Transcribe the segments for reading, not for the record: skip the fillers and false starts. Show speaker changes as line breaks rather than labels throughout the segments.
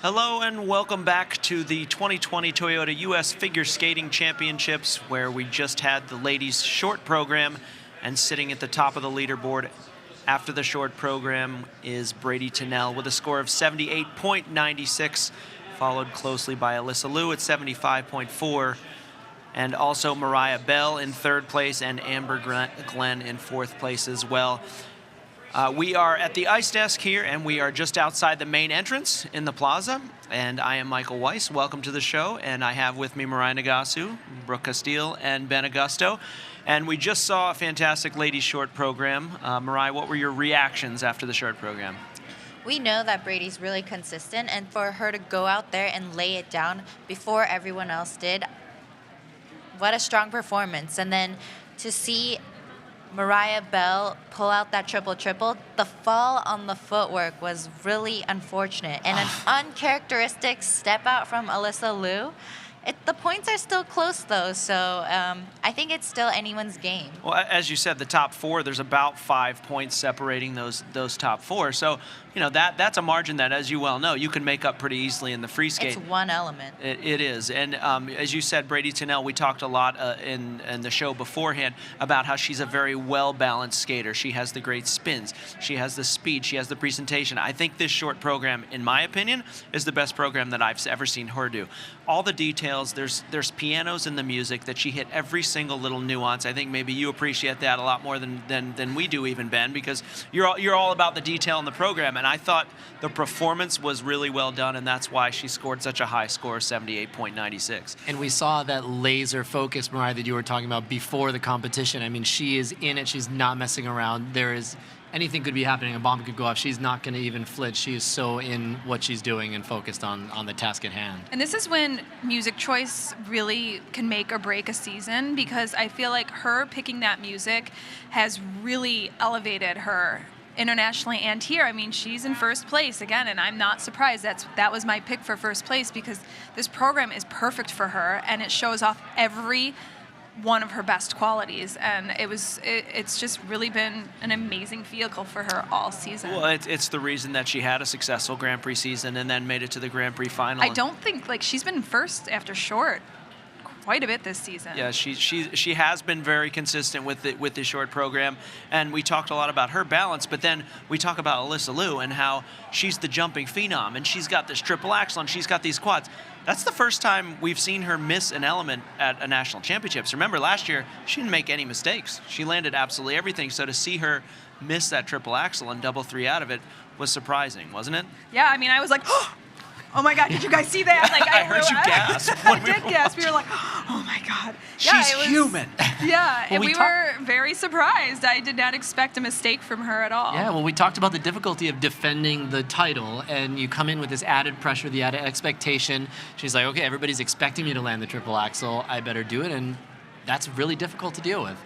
Hello and welcome back to the 2020 Toyota U.S. Figure Skating Championships, where we just had the ladies' short program, and sitting at the top of the leaderboard after the short program is Brady Tennell with a score of 78.96, followed closely by Alyssa Liu at 75.4, and also Mariah Bell in third place and Amber Glenn in fourth place as well. We are at the ice desk here, and we are just outside the main entrance in the plaza. And I am Michael Weiss. Welcome to the show. And I have with me Mariah Nagasu, Brooke Castile, and Ben Augusto. And we just saw a fantastic ladies' short program. Mariah, what were your reactions after the short program?
We know that Brady's really consistent, and for her to go out there and lay it down before everyone else did, what a strong performance. And then to see Mariah Bell pull out that triple-triple, the fall on the footwork was really unfortunate. And an uncharacteristic step out from Alyssa Liu. The points are still close, though, so I think it's still anyone's game.
Well, as you said, the top four, there's about 5 points separating those top four. So, you know, that's a margin that, as you well know, you can make up pretty easily in the free skate.
It's one element.
It is. And as you said, Brady Tennell, we talked a lot in the show beforehand about how she's a very well-balanced skater. She has the great spins. She has the speed. She has the presentation. I think this short program, in my opinion, is the best program that I've ever seen her do. All the details, there's pianos in the music that she hit every single little nuance. I think maybe you appreciate that a lot more than we do, even, Ben, because you're all about the detail in the program. And I thought the performance was really well done, and that's why she scored such a high score, 78.96.
And we saw that laser focus, Mariah, that you were talking about before the competition. I mean, she is in it. She's not messing around. Anything could be happening. A bomb could go off. She's not going to even flinch. She is so in what she's doing and focused on the task at hand.
And this is when music choice really can make or break a season, because I feel like her picking that music has really elevated her internationally and here. I mean, she's in first place again, and I'm not surprised. That was my pick for first place, because this program is perfect for her, and it shows off every one of her best qualities, and it's just really been an amazing vehicle for her all season.
Well, it's the reason that she had a successful Grand Prix season and then made it to the Grand Prix final.
I don't think, she's been first after short quite a bit this season.
Yeah, she has been very consistent with the short program, and we talked a lot about her balance, but then we talk about Alyssa Liu and how she's the jumping phenom, and she's got this triple axel and she's got these quads. That's the first time we've seen her miss an element at a national championships. Remember, last year, she didn't make any mistakes. She landed absolutely everything, so to see her miss that triple axel and double three out of it was surprising, wasn't it?
Yeah, I mean, I was like, oh my God, did you guys see that?
I heard you gasp.
I did gasp. We were like, oh my God.
Yeah, she's human.
Yeah, and we were very surprised. I did not expect a mistake from her at all.
Yeah, well, we talked about the difficulty of defending the title, and you come in with this added pressure, the added expectation. She's like, okay, everybody's expecting me to land the triple axel. I better do it, and that's really difficult to deal with.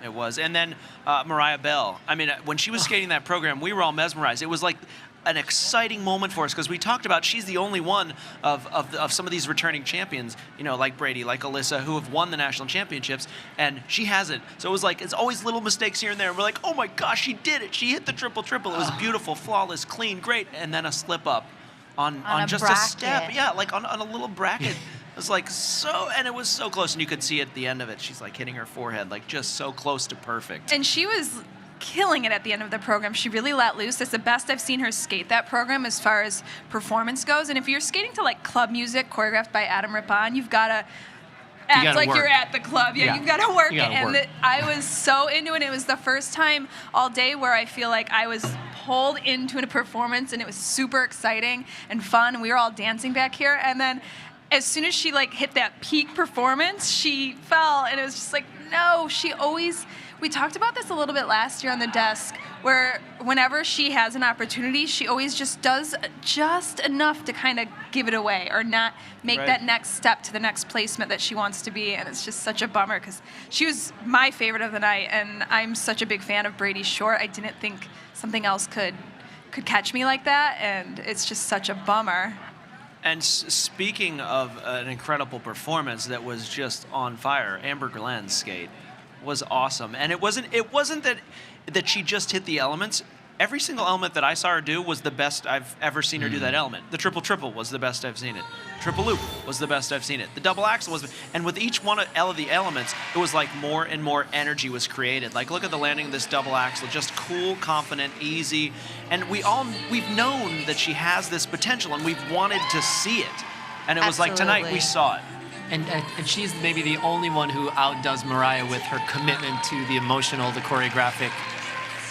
It was. And then Mariah Bell. I mean, when she was skating that program, we were all mesmerized. It was like an exciting moment for us, because we talked about she's the only one of some of these returning champions, you know, like Brady, like Alyssa, who have won the national championships, and she hasn't. So it was like, it's always little mistakes here and there. And we're like, oh my gosh, she did it. She hit the triple-triple. It was beautiful, flawless, clean, great. And then a slip-up on just
bracket.
A step. Yeah, like on a little bracket. It was like and it was so close, and you could see at the end of it, she's like hitting her forehead, like just so close to perfect.
And she was killing it at the end of the program. She really let loose. It's the best I've seen her skate that program as far as performance goes. And if you're skating to like club music choreographed by Adam Rippon, you've got to act like you're at the club. Yeah, you've got to work it. And I was so into it. It was the first time all day where I feel like I was pulled into a performance, and it was super exciting and fun. We were all dancing back here. And then as soon as she hit that peak performance, she fell, and it was just like, no, we talked about this a little bit last year on the desk, where whenever she has an opportunity, she always just does just enough to kind of give it away or not make that next step to the next placement that she wants to be. And it's just such a bummer, because she was my favorite of the night, and I'm such a big fan of Brady's short. I didn't think something else could catch me like that, and it's just such a bummer.
And speaking of an incredible performance that was just on fire, Amber Glenn's skate was awesome. And it wasn't that she just hit the elements. every single element that I saw her do was the best I've ever seen her do that element. The triple was the best I've seen it. Triple loop was the best I've seen it. The double axel was, and with each one of the elements, it was like more and more energy was created. Like, look at the landing of this double axel, just cool, confident, easy. And we've known that she has this potential, and we've wanted to see it. And it was like tonight we saw it.
And she's maybe the only one who outdoes Mariah with her commitment to the emotional, the choreographic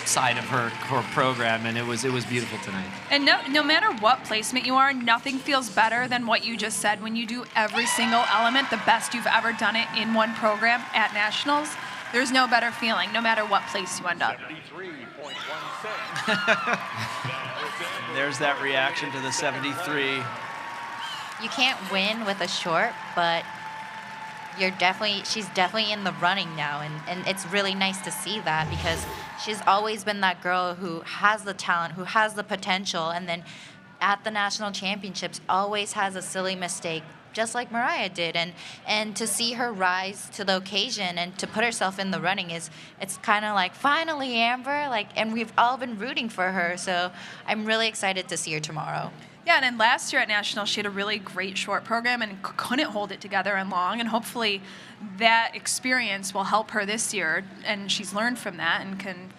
side of her program, and it was beautiful tonight.
And no matter what placement you are, nothing feels better than what you just said. When you do every single element the best you've ever done it in one program at nationals, there's no better feeling, no matter what place you end up.
73.16.
There's that reaction to the 73.
You can't win with a short, but she's definitely in the running now, and it's really nice to see that, because she's always been that girl who has the talent, who has the potential, and then at the national championships always has a silly mistake, just like Mariah did, and to see her rise to the occasion and to put herself in the running it's kind of like, finally, Amber, like, and we've all been rooting for her, so I'm really excited to see her tomorrow.
Yeah, and then last year at Nationals, she had a really great short program and couldn't hold it together in long, and hopefully that experience will help her this year, and she's learned from that and can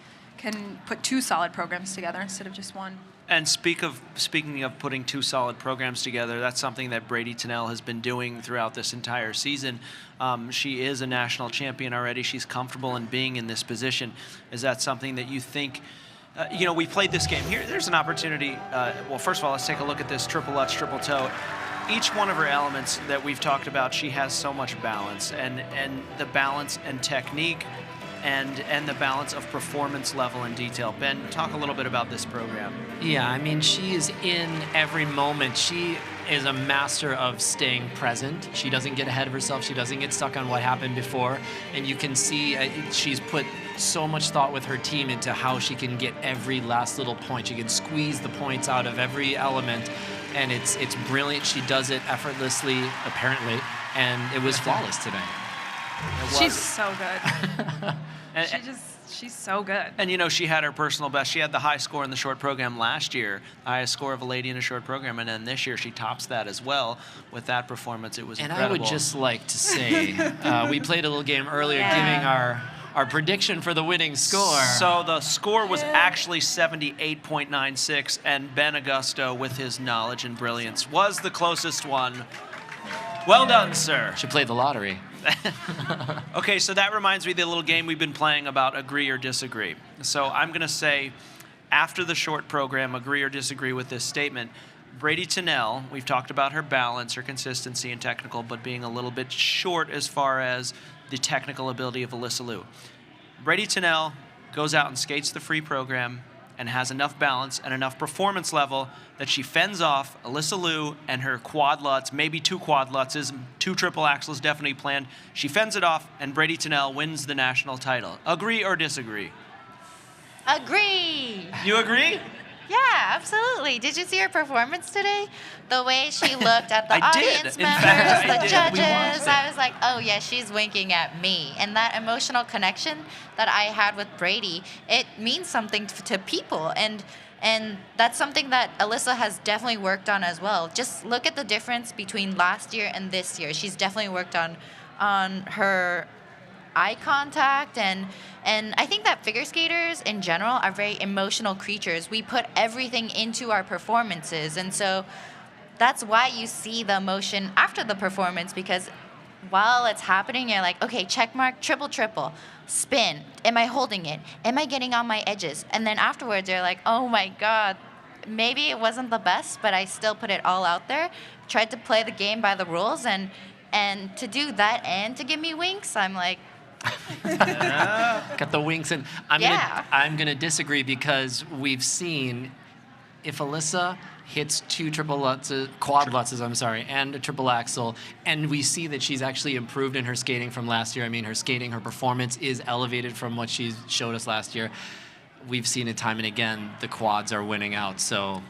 put 2 solid programs together instead of just one.
And speaking of putting 2 solid programs together, that's something that Brady Tennell has been doing throughout this entire season. She is a national champion already. She's comfortable in being in this position. Is that something that you think... we played this game. There's an opportunity. Well, first of all, let's take a look at this triple Lutz, triple toe. Each one of her elements that we've talked about, she has so much balance, and the balance and technique, and the balance of performance level and detail. Ben, talk a little bit about this program.
Yeah, I mean, she is in every moment. She is a master of staying present. She doesn't get ahead of herself. She doesn't get stuck on what happened before. And you can see she's put so much thought with her team into how she can get every last little point. She can squeeze the points out of every element, and it's brilliant. She does it effortlessly, apparently, and it was flawless today.
She's so good. She's so good.
And she had her personal best. She had the high score in the short program last year, the highest score of a lady in a short program, and then this year she tops that as well with that performance. It was incredible.
And I would just like to say, we played a little game earlier giving our prediction for the winning score.
So the score was actually 78.96, and Ben Augusto, with his knowledge and brilliance, was the closest one. Well done, sir.
Should play the lottery.
Okay, so that reminds me of the little game we've been playing about agree or disagree. So I'm going to say, after the short program, agree or disagree with this statement. Brady Tennell, we've talked about her balance, her consistency, and technical, but being a little bit short as far as the technical ability of Alyssa Liu. Brady Tennell goes out and skates the free program and has enough balance and enough performance level that she fends off Alyssa Liu and her quad Lutz, maybe 2 quad Lutzes, 2 triple axles definitely planned. She fends it off, and Brady Tennell wins the national title. Agree or disagree?
Agree.
You agree?
Yeah, absolutely. Did you see her performance today? The way she looked at the
I did.
audience
In
members,
fact, I
the
did.
judges.
We watched it.
I was like, oh yeah, she's winking at me. And that emotional connection that I had with Brady, it means something to people. And that's something that Alyssa has definitely worked on as well. Just look at the difference between last year and this year. She's definitely worked on her eye contact, and I think that figure skaters in general are very emotional creatures. We put everything into our performances, and so that's why you see the emotion after the performance, because while it's happening, you're like, okay, check mark, triple, spin. Am I holding it? Am I getting on my edges? And then afterwards, you're like, oh my God, maybe it wasn't the best, but I still put it all out there, tried to play the game by the rules, and to do that and to give me winks, I'm like,
Got the winks, and I'm gonna disagree, because we've seen if Alyssa hits 2 quad Lutzes, and a triple axel, and we see that she's actually improved in her skating from last year. I mean, her performance is elevated from what she showed us last year. We've seen it time and again. The quads are winning out, so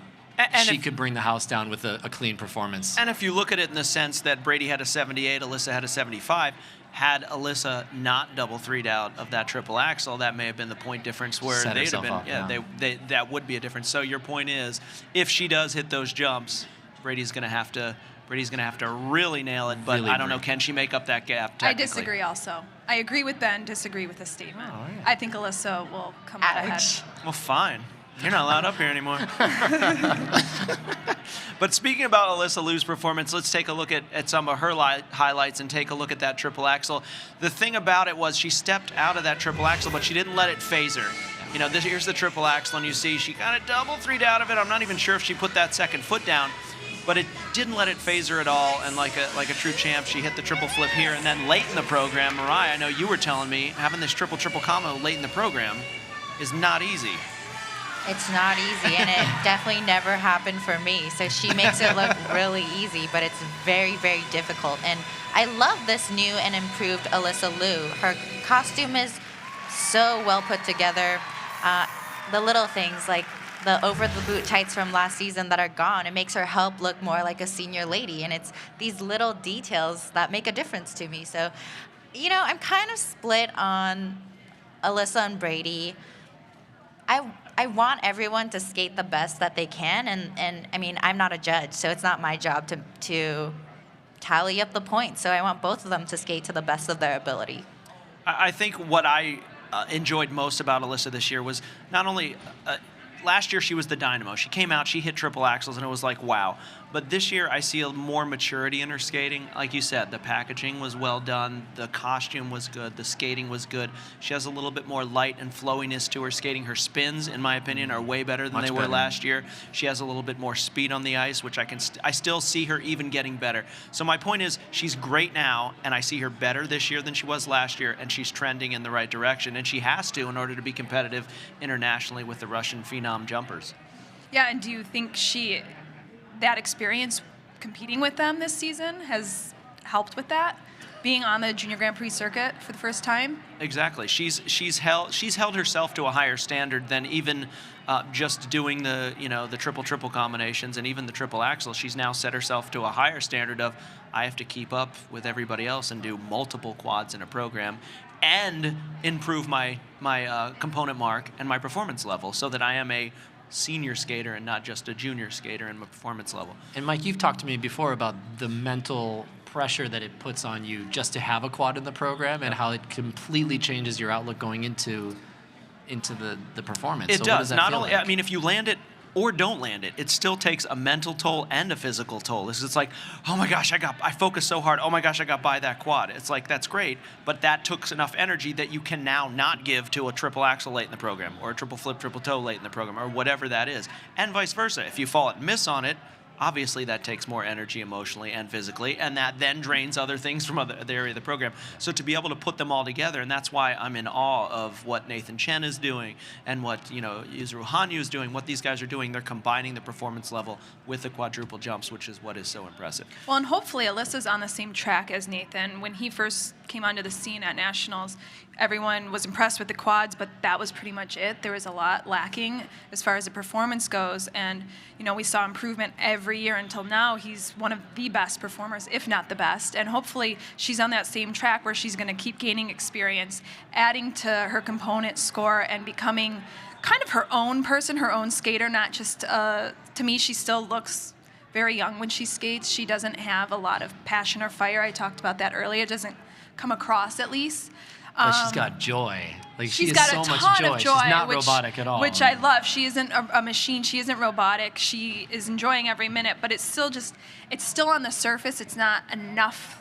she could bring the house down with a clean performance.
And if you look at it in the sense that Brady had a 78, Alyssa had a 75, had Alyssa not double threed out of that triple axel, that may have been the point difference where
Set
they'd have
herself
been,
up, yeah.
they that would be a difference. So your point is, if she does hit those jumps, Brady's going to have to really nail it. But
Really
I don't know,
break.
can she make up that gap?
I
Technically?
disagree also. I agree with Ben, disagree with the statement.
Oh, yeah.
I think Alyssa will come out ahead.
Ouch.
Well, fine. You're not allowed up here anymore. But speaking about Alyssa Liu's performance, let's take a look at some of her highlights and take a look at that triple axel. The thing about it was she stepped out of that triple axel, but she didn't let it phase her. You know, here's the triple axel, and you see she kind of double threed out of it. I'm not even sure if she put that second foot down, but it didn't let it phase her at all. And like a true champ, she hit the triple flip here. And then late in the program, Mariah, I know you were telling me, having this triple combo late in the program is not easy.
It's not easy, and it definitely never happened for me. So she makes it look really easy, but it's very, very difficult. And I love this new and improved Alyssa Liu. Her costume is so well put together. The little things like the over-the-boot tights from last season that are gone, it makes her help look more like a senior lady. And it's these little details that make a difference to me. So, you know, I'm kind of split on Alyssa and Brady. I want everyone to skate the best that they can, and I mean, I'm not a judge, so it's not my job to tally up the points. So I want both of them to skate to the best of their ability.
I think what I enjoyed most about Alyssa this year was not only last year she was the dynamo. She came out, she hit triple axels, and it was like, wow. But this year I see a more maturity in her skating. Like you said, the packaging was well done, the costume was good, the skating was good. She has a little bit more light and flowiness to her skating. Her spins, in my opinion, are way better than
Much
they were
better.
last year. She has a little bit more speed on the ice, which I still see her even getting better. So my point is, she's great now, and I see her better this year than she was last year, and she's trending in the right direction. And she has to in order to be competitive internationally with the Russian phenom jumpers.
Yeah, and do you think that experience competing with them this season has helped with that? Being on the Junior Grand Prix circuit for the first time?
Exactly. She's held herself to a higher standard than even just doing the triple combinations and even the triple axel. She's now set herself to a higher standard of, I have to keep up with everybody else and do multiple quads in a program and improve my component mark and my performance level so that I am a senior skater and not just a junior skater in my performance level.
And Mike, you've talked to me before about the mental pressure that it puts on you just to have a quad in the program and how it completely changes your outlook going into the performance.
It
So what
does.
does that
Not
feel
only,
like?
I mean, if you land it or don't land it, it still takes a mental toll and a physical toll. It's like, oh my gosh, I focused so hard. Oh my gosh, I got by that quad. It's like, that's great, but that took enough energy that you can now not give to a triple axel late in the program or a triple flip, triple toe late in the program or whatever that is. And vice versa. If you fall and miss on it, obviously that takes more energy emotionally and physically, and that then drains other things from the area of the program. So to be able to put them all together, and that's why I'm in awe of what Nathan Chen is doing and what Yuzuru Hanyu is doing, what these guys are doing. They're combining the performance level with the quadruple jumps, which is what is so impressive.
Well, and hopefully Alyssa's on the same track as Nathan. When he first came onto the scene at Nationals, everyone was impressed with the quads, but that was pretty much it. There was a lot lacking as far as the performance goes, and we saw improvement every year until now. He's one of the best performers, if not the best, and hopefully she's on that same track where she's going to keep gaining experience, adding to her component score, and becoming kind of her own person, her own skater, not just, to me, she still looks very young when she skates. She doesn't have a lot of passion or fire. I talked about that earlier. It doesn't come across, at least.
But she's got joy. Like
She's
she
got
has
a
so
ton
much joy.
of joy.
She's not
which,
robotic at all.
Which I love. She isn't a machine. She isn't robotic. She is enjoying every minute, but it's still on the surface. It's not enough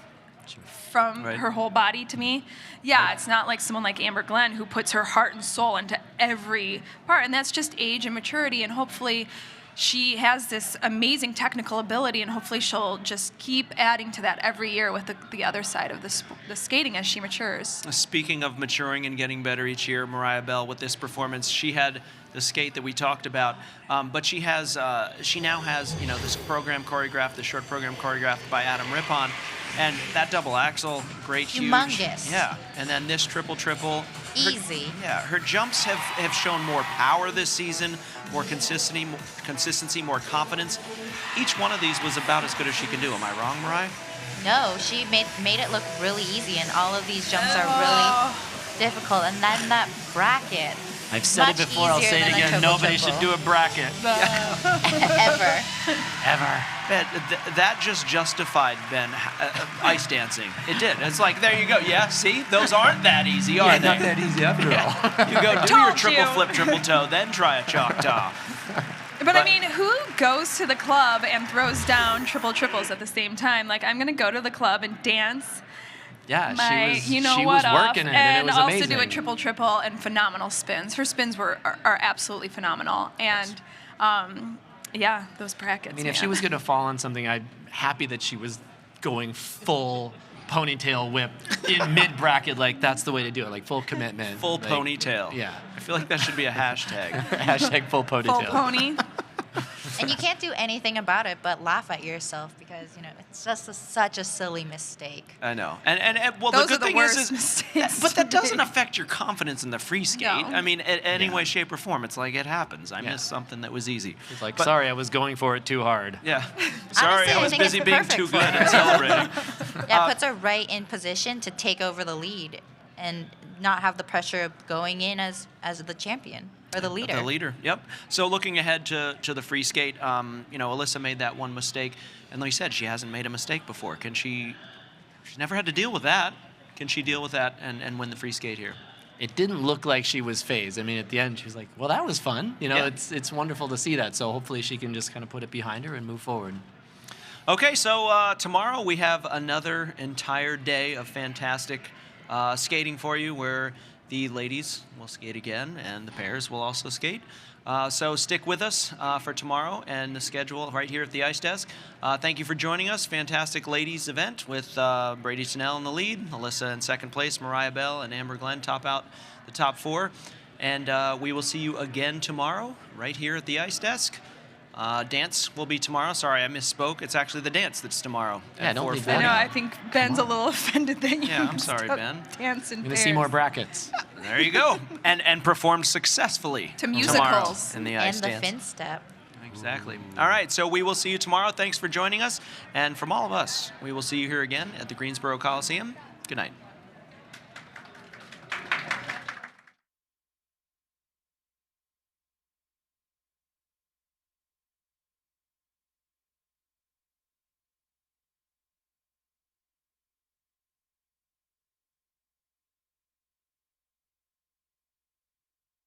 from
Right.
her whole body to me. Yeah, it's not like someone like Amber Glenn who puts her heart and soul into every part, and that's just age and maturity, and hopefully she has this amazing technical ability, and hopefully she'll just keep adding to that every year with the other side of the skating as she matures.
Speaking of maturing and getting better each year, Mariah Bell, with this performance, she had the skate that we talked about, but she now has this program choreographed, the short program choreographed by Adam Rippon, and that double axel, great, huge.
Humongous.
Yeah, and then this triple.
Easy.
Her jumps have shown more power this season, more consistency, more confidence. Each one of these was about as good as she can do. Am I wrong, Mariah?
No, she made it look really easy, and all of these jumps are really difficult. And then that bracket.
I've said it
much
before, I'll
easier
say it
than a
again.
triple
Nobody
triple.
should do a bracket.
Ever.
Ever.
Ben, that just justified Ben ice dancing. It did. It's like, there you go. Yeah, see? Those aren't that easy, are they?
not that easy after all.
You go do your
Told
triple
you.
flip, triple toe, then try a Choctaw.
But I mean, who goes to the club and throws down triple triples at the same time? Like, I'm gonna go to the club and dance
Yeah,
my,
she was
off,
working it,
and
it was
also
amazing.
do a triple triple and phenomenal spins. Her spins are absolutely phenomenal, and yeah, those brackets.
I mean, if she was going to fall on something, I'm happy that she was going full ponytail whip in mid bracket. Like, that's the way to do it. Like, full commitment.
Full
like,
ponytail.
Yeah.
I feel like that should be a hashtag.
Hashtag full ponytail.
full pony.
And you can't do anything about it but laugh at yourself because, it's just such a silly mistake.
I know. And well,
Those
the
are
good
the
thing
worst
is
mistakes
but that
to
doesn't
make.
affect your confidence in the free skate.
No.
I mean, in any
Yeah.
way, shape, or form. It's like, it happens. I
Yeah.
missed something that was easy.
It's like,
But-
sorry, I was going for it too hard.
Yeah. Sorry,
Honestly,
I
I
was
think
busy
it's
being
perfect
too
for
good
her.
at celebrating.
Yeah, it puts her right in position to take over the lead and not have the pressure of going in as the champion or the leader.
The leader, yep. So looking ahead to the free skate, Alyssa made that one mistake, and like you said, she hasn't made a mistake before. Can she? She's never had to deal with that. Can she deal with that and win the free skate here?
It didn't look like she was phased. I mean, at the end, she was like, well, that was fun.
Yeah.
It's wonderful to see that. So hopefully she can just kind of put it behind her and move forward.
Okay, so tomorrow we have another entire day of fantastic skating for you, where the ladies will skate again and the pairs will also skate. So stick with us for tomorrow and the schedule right here at the ice desk. Thank you for joining us. Fantastic ladies event with Brady Tennell in the lead, Alyssa in second place, Mariah Bell and Amber Glenn top out the top four. And we will see you again tomorrow right here at the ice desk. Dance will be tomorrow. Sorry, I misspoke. It's actually the dance that's tomorrow.
Yeah,
at
don't leave
4:40.
that
I know. I think Ben's a little offended that you.
Yeah, I'm sorry,
messed up
Ben.
Dance and
I'm going to see more brackets.
There you go. And performed successfully
To
tomorrow
musicals.
in the
and
ice
the
dance.
fin step.
Exactly. All right, so we will see you tomorrow. Thanks for joining us. And from all of us, we will see you here again at the Greensboro Coliseum. Good night.